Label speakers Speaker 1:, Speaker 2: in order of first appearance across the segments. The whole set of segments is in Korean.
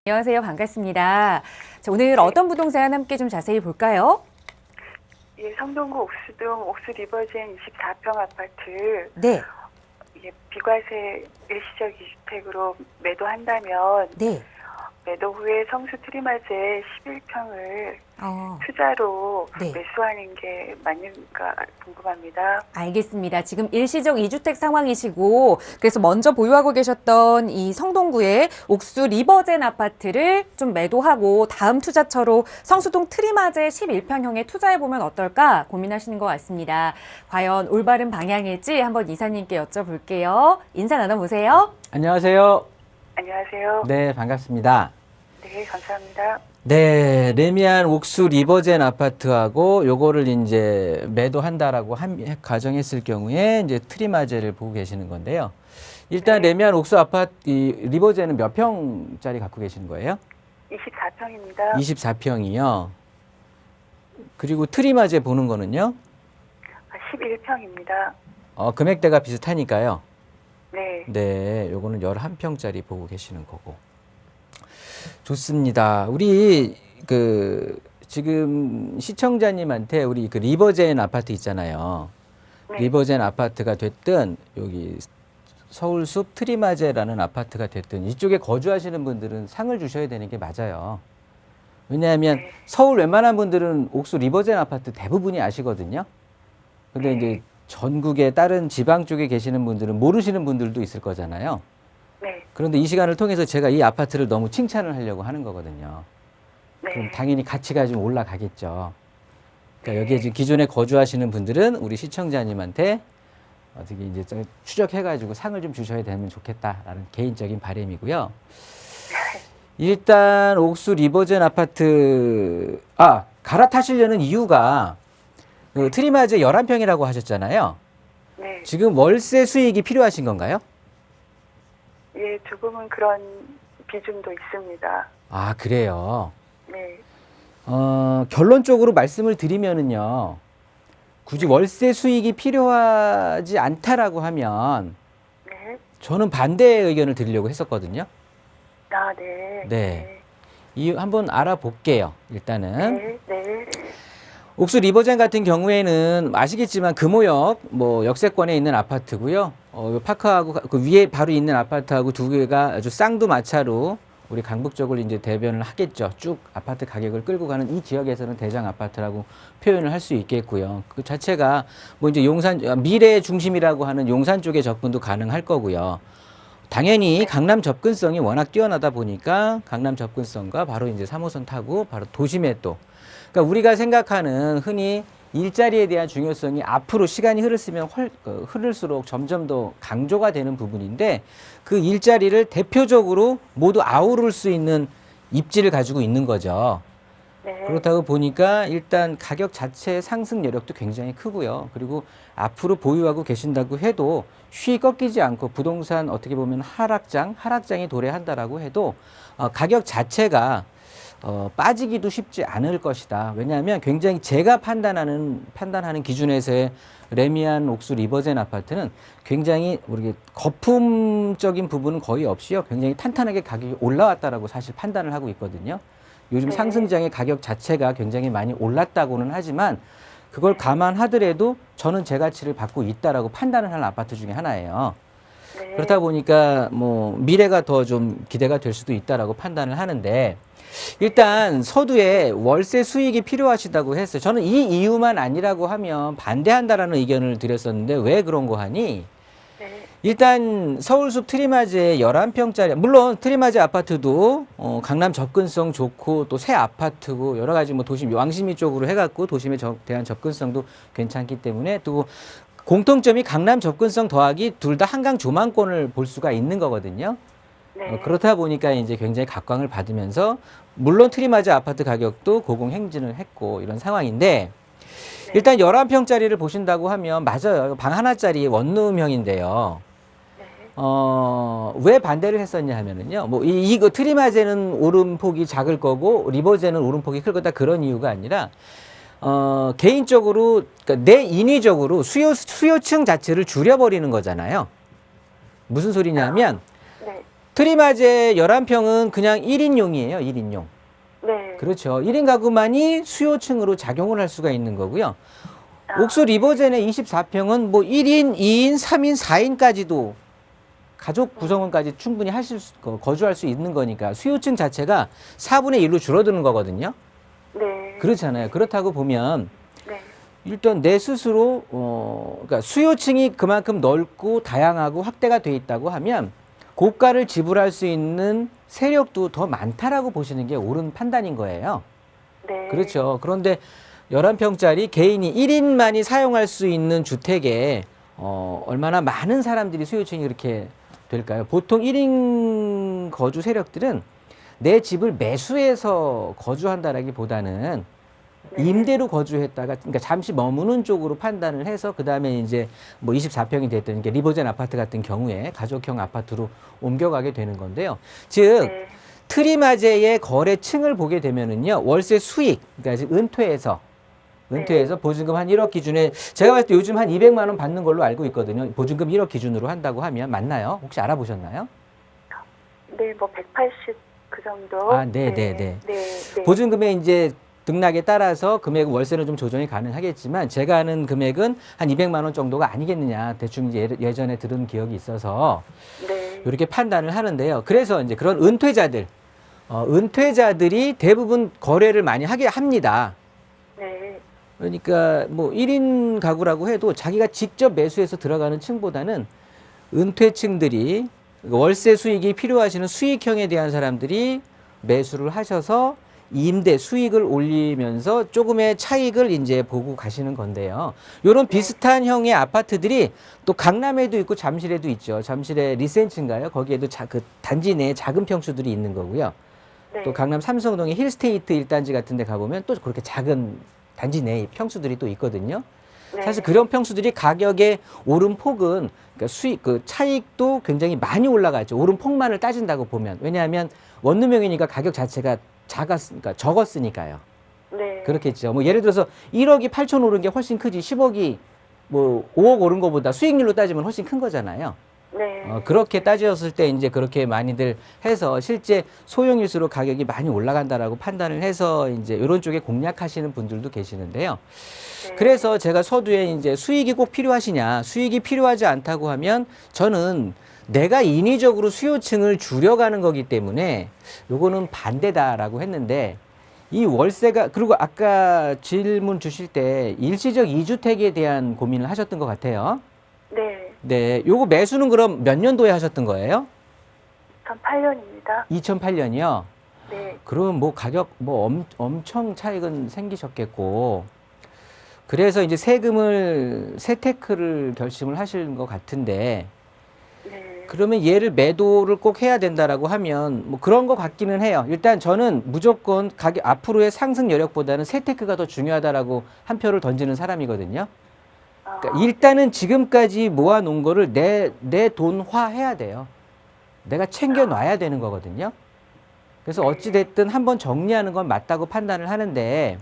Speaker 1: 안녕하세요. 반갑습니다. 자, 오늘 어떤 부동산 함께 좀 자세히 볼까요?
Speaker 2: 예, 성동구 옥수동 옥수 리버젠 24평 아파트,
Speaker 1: 네.
Speaker 2: 예, 비과세 일시적 이주택으로 매도한다면
Speaker 1: 네.
Speaker 2: 매도 후에 성수 트리마제 11평을
Speaker 1: 어,
Speaker 2: 투자로
Speaker 1: 네.
Speaker 2: 매수하는 게 맞는가 궁금합니다.
Speaker 1: 알겠습니다. 지금 일시적 2주택 상황이시고, 그래서 먼저 보유하고 계셨던 이 성동구의 옥수 리버젠 아파트를 좀 매도하고 다음 투자처로 성수동 트리마제 11평형에 투자해보면 어떨까 고민하시는 것 같습니다. 과연 올바른 방향일지 한번 이사님께 여쭤볼게요. 인사 나눠보세요.
Speaker 3: 안녕하세요.
Speaker 2: 안녕하세요.
Speaker 3: 네, 반갑습니다.
Speaker 2: 네, 감사합니다.
Speaker 3: 네, 레미안 옥수 리버젠 아파트하고 요거를 이제 매도한다라고 가정했을 경우에 이제 트리마제를 보고 계시는 건데요. 일단
Speaker 2: 네.
Speaker 3: 레미안 옥수 아파트 이 리버젠은 몇 평짜리 갖고 계시는 거예요?
Speaker 2: 24평입니다.
Speaker 3: 24평이요. 그리고 트리마제 보는 거는요?
Speaker 2: 11평입니다.
Speaker 3: 금액대가 비슷하니까요.
Speaker 2: 네.
Speaker 3: 네, 요거는 11평짜리 보고 계시는 거고. 좋습니다. 우리 지금 시청자님한테 우리 그 리버젠 아파트 있잖아요.
Speaker 2: 네.
Speaker 3: 리버젠 아파트가 됐든 여기 서울숲 트리마제라는 아파트가 됐든 이쪽에 거주하시는 분들은 상을 주셔야 되는 게 맞아요. 왜냐하면
Speaker 2: 네.
Speaker 3: 서울 웬만한 분들은 옥수 리버젠 아파트 대부분이 아시거든요. 근데 이제 전국의 다른 지방 쪽에 계시는 분들은 모르시는 분들도 있을 거잖아요.
Speaker 2: 네.
Speaker 3: 그런데 이 시간을 통해서 제가 이 아파트를 너무 칭찬을 하려고 하는 거거든요.
Speaker 2: 네.
Speaker 3: 그럼 당연히 가치가 좀 올라가겠죠. 그러니까 여기에 지금 기존에 거주하시는 분들은 우리 시청자님한테 어떻게 이제 좀 추적해가지고 상을 좀 주셔야 되면 좋겠다라는 개인적인 바람이고요. 일단 옥수 리버젠 아파트 갈아타시려는 이유가 그 트리마제 11평이라고 하셨잖아요.
Speaker 2: 네.
Speaker 3: 지금 월세 수익이 필요하신 건가요?
Speaker 2: 예, 조금은 그런 비중도 있습니다.
Speaker 3: 아, 그래요.
Speaker 2: 네.
Speaker 3: 결론적으로 말씀을 드리면은요, 굳이 월세 수익이 필요하지 않다라고 하면
Speaker 2: 네.
Speaker 3: 저는 반대의 의견을 드리려고 했었거든요.
Speaker 2: 아, 네.
Speaker 3: 네. 이 한번 알아볼게요. 일단은
Speaker 2: 네. 네.
Speaker 3: 옥수 리버젠 같은 경우에는 아시겠지만 금호역 뭐 역세권에 있는 아파트고요. 파크하고 그 위에 바로 있는 아파트하고 두 개가 아주 쌍두마차로 우리 강북 쪽을 이제 대변을 하겠죠. 쭉 아파트 가격을 끌고 가는 이 지역에서는 대장 아파트라고 표현을 할 수 있겠고요. 그 자체가 뭐 이제 미래 중심이라고 하는 용산 쪽의 접근도 가능할 거고요. 당연히 강남 접근성이 워낙 뛰어나다 보니까 강남 접근성과 바로 이제 3호선 타고 바로 도심에 또 그러니까 우리가 생각하는 흔히 일자리에 대한 중요성이 앞으로 시간이 흐를수록 점점 더 강조가 되는 부분인데 그 일자리를 대표적으로 모두 아우를 수 있는 입지를 가지고 있는 거죠.
Speaker 2: 네.
Speaker 3: 그렇다고 보니까 일단 가격 자체의 상승 여력도 굉장히 크고요. 그리고 앞으로 보유하고 계신다고 해도 쉬 꺾이지 않고 부동산 어떻게 보면 하락장이 도래한다라고 해도 가격 자체가 빠지기도 쉽지 않을 것이다. 왜냐하면 굉장히 제가 판단하는 기준에서의 레미안 옥수 리버젠 아파트는 굉장히 우리 거품적인 부분은 거의 없이요. 굉장히 탄탄하게 가격이 올라왔다라고 사실 판단을 하고 있거든요. 요즘
Speaker 2: 네.
Speaker 3: 상승장의 가격 자체가 굉장히 많이 올랐다고는 하지만 그걸 감안하더라도 저는 제 가치를 받고 있다라고 판단을 하는 아파트 중에 하나예요.
Speaker 2: 네.
Speaker 3: 그렇다 보니까 뭐 미래가 더 좀 기대가 될 수도 있다라고 판단을 하는데 일단 서두에 월세 수익이 필요하시다고 했어요. 저는 이 이유만 아니라고 하면 반대한다라는 의견을 드렸었는데 왜 그런 거 하니?
Speaker 2: 네.
Speaker 3: 일단 서울숲 트리마제 11평짜리 물론 트리마제 아파트도 강남 접근성 좋고 또 새 아파트고 여러 가지 뭐 도심 왕십리 쪽으로 해갖고 도심에 대한 접근성도 괜찮기 때문에 또 공통점이 강남 접근성 더하기 둘 다 한강 조망권을 볼 수가 있는 거거든요.
Speaker 2: 네.
Speaker 3: 그렇다 보니까 이제 굉장히 각광을 받으면서 물론 트리마제 아파트 가격도 고공행진을 했고 이런 상황인데
Speaker 2: 네.
Speaker 3: 일단 11평짜리를 보신다고 하면 맞아요. 방 하나짜리 원룸형인데요.
Speaker 2: 네.
Speaker 3: 왜 반대를 했었냐 하면은요. 뭐 이거 트리마제는 오름폭이 작을 거고 리버제는 오름폭이 클 거다 그런 이유가 아니라 개인적으로 그러니까 내 인위적으로 수요층 자체를 줄여버리는 거잖아요. 무슨 소리냐면
Speaker 2: 네.
Speaker 3: 트리마제 11평은 그냥 1인용이에요. 1인용.
Speaker 2: 네.
Speaker 3: 그렇죠. 1인 가구만이 수요층으로 작용을 할 수가 있는 거고요.
Speaker 2: 아,
Speaker 3: 옥수 리버젠의 24평은 뭐 1인, 2인, 3인, 4인까지도 가족 구성원까지 충분히 거주할 수 있는 거니까 수요층 자체가 4분의 1로 줄어드는 거거든요.
Speaker 2: 네.
Speaker 3: 그렇잖아요. 그렇다고 보면
Speaker 2: 네.
Speaker 3: 일단 내 스스로 그러니까 수요층이 그만큼 넓고 다양하고 확대가 돼 있다고 하면 고가를 지불할 수 있는 세력도 더 많다라고 보시는 게 옳은 판단인 거예요.
Speaker 2: 네.
Speaker 3: 그렇죠. 그런데 11평짜리 개인이 1인만이 사용할 수 있는 주택에 얼마나 많은 사람들이 수요층이 그렇게 될까요? 보통 1인 거주 세력들은 내 집을 매수해서 거주한다라기보다는
Speaker 2: 네.
Speaker 3: 임대로 거주했다가 그러니까 잠시 머무는 쪽으로 판단을 해서 그다음에 이제 뭐 24평이 됐든 게 리버젠 아파트 같은 경우에 가족형 아파트로 옮겨가게 되는 건데요. 즉
Speaker 2: 네.
Speaker 3: 트리마제의 거래층을 보게 되면은요. 월세 수익 그러니까 지금 은퇴해서 보증금 한 1억 기준에 제가 봤을 때 요즘 한 200만 원 받는 걸로 알고 있거든요. 보증금 1억 기준으로 한다고 하면 맞나요? 혹시 알아보셨나요?
Speaker 2: 네, 뭐 180 그 정도.
Speaker 3: 아, 네.
Speaker 2: 네. 네.
Speaker 3: 보증금의 이제 등락에 따라서 금액 월세는 좀 조정이 가능하겠지만 제가 아는 금액은 한 200만 원 정도가 아니겠느냐 대충 이제 예전에 들은 기억이 있어서
Speaker 2: 네.
Speaker 3: 이렇게 판단을 하는데요. 그래서 이제 그런 은퇴자들이 대부분 거래를 많이 하게 합니다.
Speaker 2: 네.
Speaker 3: 그러니까 뭐 1인 가구라고 해도 자기가 직접 매수해서 들어가는 층보다는 은퇴층들이 월세 수익이 필요하시는 수익형에 대한 사람들이 매수를 하셔서 임대 수익을 올리면서 조금의 차익을 이제 보고 가시는 건데요. 이런 비슷한 형의 아파트들이 또 강남에도 있고 잠실에도 있죠. 잠실에 리센츠인가요? 거기에도 그 단지 내에 작은 평수들이 있는 거고요.
Speaker 2: 네.
Speaker 3: 또 강남 삼성동의 힐스테이트 1단지 같은 데 가보면 또 그렇게 작은 단지 내에 평수들이 또 있거든요.
Speaker 2: 네.
Speaker 3: 사실 그런 평수들이 가격의 오름폭은 그러니까 그 차익도 굉장히 많이 올라가죠. 오름폭만을 따진다고 보면. 왜냐하면 원룸형이니까 가격 자체가 그러니까 적었으니까요.
Speaker 2: 네.
Speaker 3: 그렇겠죠. 뭐 예를 들어서 1억이 8천 오른 게 훨씬 크지 10억이 뭐 5억 오른 거보다 수익률로 따지면 훨씬 큰 거잖아요.
Speaker 2: 네.
Speaker 3: 그렇게 따졌을 때 이제 그렇게 많이들 해서 실제 소형일수록 가격이 많이 올라간다라고 판단을 해서 이제 이런 쪽에 공략하시는 분들도 계시는데요.
Speaker 2: 네.
Speaker 3: 그래서 제가 서두에 이제 수익이 꼭 필요하시냐, 수익이 필요하지 않다고 하면 저는 내가 인위적으로 수요층을 줄여가는 거기 때문에 요거는 반대다라고 했는데 이 월세가 그리고 아까 질문 주실 때 일시적 2주택에 대한 고민을 하셨던 것 같아요.
Speaker 2: 네.
Speaker 3: 네, 요거 매수는 그럼 몇 년도에 하셨던 거예요?
Speaker 2: 2008년입니다.
Speaker 3: 2008년이요?
Speaker 2: 네.
Speaker 3: 그럼 뭐 가격 뭐 엄청 차익은 생기셨겠고 그래서 이제 세테크를 결심을 하신 것 같은데
Speaker 2: 네.
Speaker 3: 그러면 얘를 매도를 꼭 해야 된다라고 하면 뭐 그런 것 같기는 해요. 일단 저는 무조건 가격 앞으로의 상승 여력보다는 세테크가 더 중요하다라고 한 표를 던지는 사람이거든요. 그러니까 일단은 지금까지 모아놓은 거를 내 돈화 해야 돼요. 내가 챙겨놔야 되는 거거든요. 그래서 어찌됐든 한번 정리하는 건 맞다고 판단을 하는데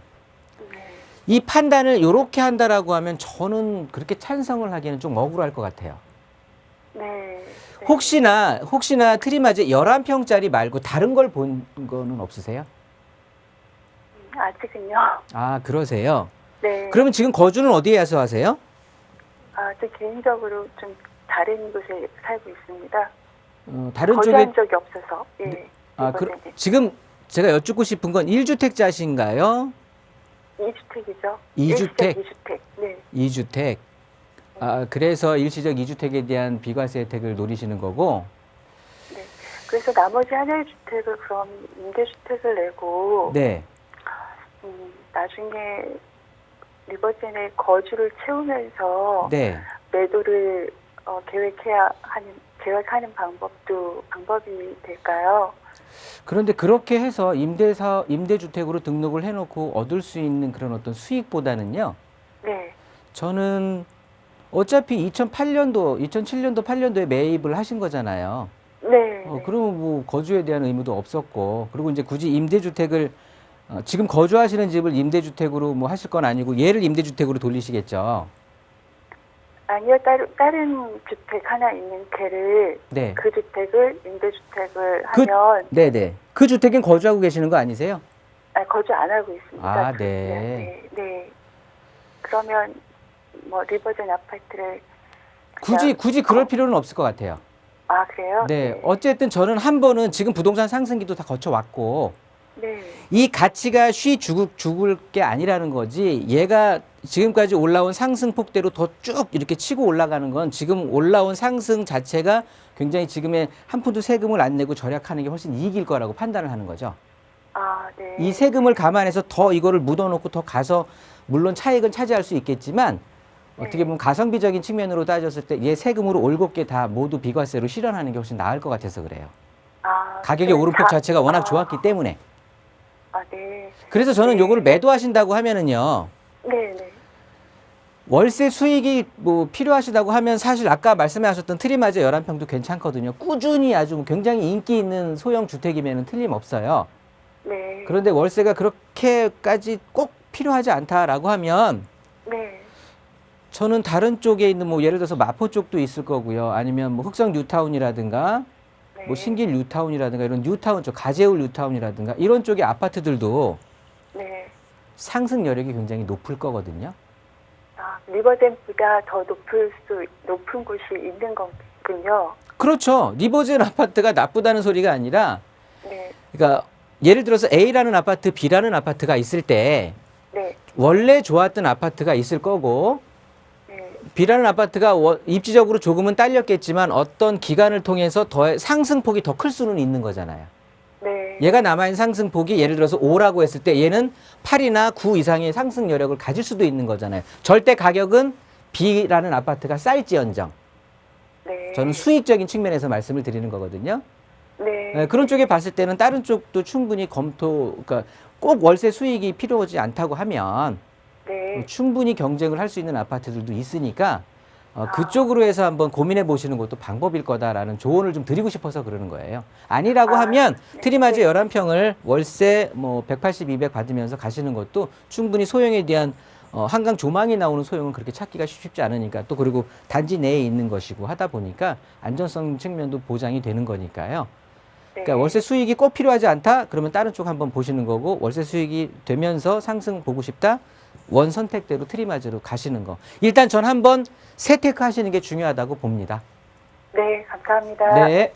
Speaker 3: 이 판단을 이렇게 한다라고 하면 저는 그렇게 찬성을 하기에는 좀 억울할 것 같아요.
Speaker 2: 네. 네.
Speaker 3: 혹시나 트리마제 11평짜리 말고 다른 걸 본 거는 없으세요?
Speaker 2: 아직은요.
Speaker 3: 아, 그러세요?
Speaker 2: 네.
Speaker 3: 그러면 지금 거주는 어디에 와서 하세요?
Speaker 2: 저 개인적으로 좀 다른 곳에 살고 있습니다.
Speaker 3: 다른
Speaker 2: 거주한
Speaker 3: 쪽에
Speaker 2: 적이 없어서. 예. 이번에는.
Speaker 3: 지금 제가 여쭙고 싶은 건 1주택자신가요?
Speaker 2: 2주택이죠.
Speaker 3: 2주택?
Speaker 2: 2주택. 네.
Speaker 3: 2주택. 아, 그래서 일시적 2주택에 대한 비과세 혜택을 노리시는 거고.
Speaker 2: 네. 그래서 나머지 하나의 주택을 그럼 임대주택을 내고
Speaker 3: 네.
Speaker 2: 나중에 리버젠에 거주를 채우면서
Speaker 3: 네.
Speaker 2: 매도를 계획하는 방법이 될까요?
Speaker 3: 그런데 그렇게 해서 임대주택으로 등록을 해놓고 얻을 수 있는 그런 어떤 수익보다는요.
Speaker 2: 네.
Speaker 3: 저는 어차피 2007년도, 8년도에 매입을 하신 거잖아요.
Speaker 2: 네.
Speaker 3: 그러면 뭐 거주에 대한 의무도 없었고, 그리고 이제 굳이 임대주택을 지금 거주하시는 집을 임대주택으로 뭐 하실 건 아니고 얘를 임대주택으로 돌리시겠죠.
Speaker 2: 아니요, 다른 주택 하나 있는 걔를
Speaker 3: 네.
Speaker 2: 그 주택을 임대주택을
Speaker 3: 그-
Speaker 2: 하면
Speaker 3: 네네. 그 주택엔 거주하고 계시는 거 아니세요?
Speaker 2: 거주 안 하고 있습니다.
Speaker 3: 아, 네.
Speaker 2: 네, 네. 그러면 뭐 리버젠 아파트를
Speaker 3: 굳이 그럴 필요는 없을 것 같아요.
Speaker 2: 아, 그래요?
Speaker 3: 네. 어쨌든 저는 한 번은 지금 부동산 상승기도 다 거쳐왔고,
Speaker 2: 네.
Speaker 3: 이 가치가 죽을 게 아니라는 거지, 얘가 지금까지 올라온 상승폭대로 더 쭉 이렇게 치고 올라가는 건 지금 올라온 상승 자체가 굉장히 지금의 한 푼도 세금을 안 내고 절약하는 게 훨씬 이익일 거라고 판단을 하는 거죠.
Speaker 2: 아, 네.
Speaker 3: 이 세금을 감안해서 더 이거를 묻어놓고 더 가서 물론 차익은 차지할 수 있겠지만 어떻게 보면 가성비적인 측면으로 따졌을 때 얘 세금으로 올곧게 다 모두 비과세로 실현하는 게 훨씬 나을 것 같아서 그래요.
Speaker 2: 아,
Speaker 3: 가격의
Speaker 2: 네.
Speaker 3: 오름폭 자체가 워낙 좋았기 때문에.
Speaker 2: 아, 네.
Speaker 3: 그래서 저는 요거를 매도하신다고 하면은요.
Speaker 2: 네, 네.
Speaker 3: 월세 수익이 뭐 필요하시다고 하면 사실 아까 말씀하셨던 트리마저 11평도 괜찮거든요. 꾸준히 아주 굉장히 인기 있는 소형 주택이면은 틀림없어요.
Speaker 2: 네.
Speaker 3: 그런데 월세가 그렇게까지 꼭 필요하지 않다라고 하면
Speaker 2: 네.
Speaker 3: 저는 다른 쪽에 있는 뭐 예를 들어서 마포 쪽도 있을 거고요. 아니면 뭐 흑성 뉴타운이라든가
Speaker 2: 네.
Speaker 3: 뭐 신길 뉴타운이라든가 이런 뉴타운 쪽 가재울 뉴타운이라든가 이런 쪽의 아파트들도
Speaker 2: 네.
Speaker 3: 상승 여력이 굉장히 높을 거거든요.
Speaker 2: 아, 리버젠보다 더 높은 곳이 있는 거군요.
Speaker 3: 그렇죠. 리버젠 아파트가 나쁘다는 소리가 아니라
Speaker 2: 네.
Speaker 3: 그러니까 예를 들어서 A라는 아파트, B라는 아파트가 있을 때
Speaker 2: 네.
Speaker 3: 원래 좋았던 아파트가 있을 거고
Speaker 2: 네.
Speaker 3: B라는 아파트가 입지적으로 조금은 딸렸겠지만 어떤 기간을 통해서 더 상승폭이 더 클 수는 있는 거잖아요.
Speaker 2: 네.
Speaker 3: 얘가 남아있는 상승폭이 예를 들어서 5라고 했을 때 얘는 8이나 9 이상의 상승 여력을 가질 수도 있는 거잖아요. 절대 가격은 B라는 아파트가 쌀지언정.
Speaker 2: 네.
Speaker 3: 저는 수익적인 측면에서 말씀을 드리는 거거든요.
Speaker 2: 네.
Speaker 3: 네, 그런 쪽에 봤을 때는 다른 쪽도 충분히 그러니까 꼭 월세 수익이 필요하지 않다고 하면
Speaker 2: 네.
Speaker 3: 충분히 경쟁을 할 수 있는 아파트들도 있으니까 그쪽으로 해서 한번 고민해 보시는 것도 방법일 거다라는 조언을 좀 드리고 싶어서 그러는 거예요. 아니라고 하면
Speaker 2: 네.
Speaker 3: 트리마저 11평을 월세 뭐 180, 200 받으면서 가시는 것도 충분히 소형에 대한 한강 조망이 나오는 소형은 그렇게 찾기가 쉽지 않으니까 또 그리고 단지 내에 있는 것이고 하다 보니까 안전성 측면도 보장이 되는 거니까요. 그러니까
Speaker 2: 네.
Speaker 3: 월세 수익이 꼭 필요하지 않다? 그러면 다른 쪽 한번 보시는 거고 월세 수익이 되면서 상승 보고 싶다? 원 선택대로 트리마저로 가시는 거. 일단 전 한번 세테크 하시는 게 중요하다고 봅니다.
Speaker 2: 네, 감사합니다.
Speaker 3: 네.